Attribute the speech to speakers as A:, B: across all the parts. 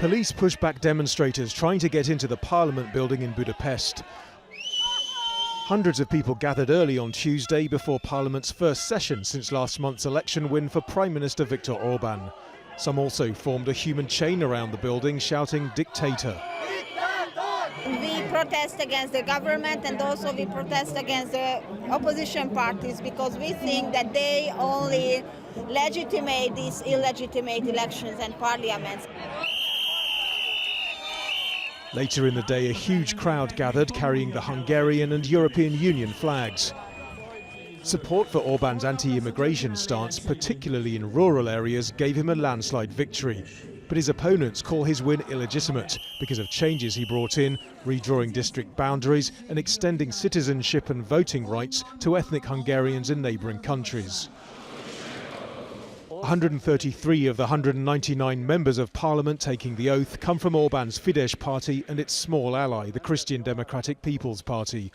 A: Police pushed back demonstrators trying to get into the Parliament building in Budapest. Hundreds of people gathered early on Tuesday before Parliament's first session since last month's election win for Prime Minister Viktor Orban. Some also formed a human chain around the building shouting "dictator."
B: We protest against the government and also we protest against the opposition parties because we think that they only legitimate these illegitimate elections and parliaments.
A: Later in the day, a huge crowd gathered carrying the Hungarian and European Union flags. Support for Orban's anti-immigration stance, particularly in rural areas, gave him a landslide victory. But his opponents call his win illegitimate because of changes he brought in, redrawing district boundaries and extending citizenship and voting rights to ethnic Hungarians in neighbouring countries. 133 of the 199 members of parliament taking the oath come from Orban's Fidesz party and its small ally, the Christian Democratic People's Party.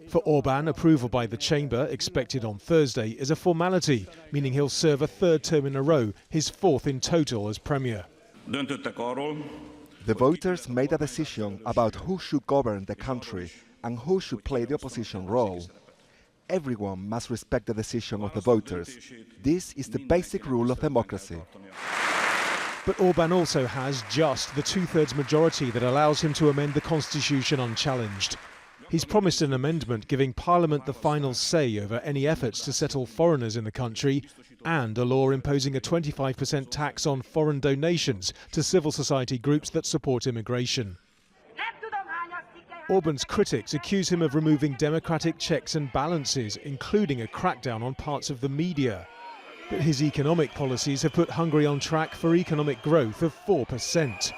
A: For Orban, approval by the chamber, expected on Thursday, is a formality, meaning he'll serve a third term in a row, his fourth in total as premier.
C: The voters made a decision about who should govern the country and who should play the opposition role. Everyone must respect the decision of the voters. This is the basic rule of democracy.
A: But Orban also has just the two-thirds majority that allows him to amend the constitution unchallenged. He's promised an amendment giving Parliament the final say over any efforts to settle foreigners in the country and a law imposing a 25% tax on foreign donations to civil society groups that support immigration. Orban's critics accuse him of removing democratic checks and balances, including a crackdown on parts of the media. But his economic policies have put Hungary on track for economic growth of 4%.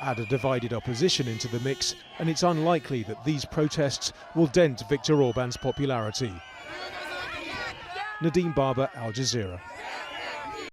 A: Add a divided opposition into the mix, and it's unlikely that these protests will dent Viktor Orban's popularity. Nadim, Al Jazeera.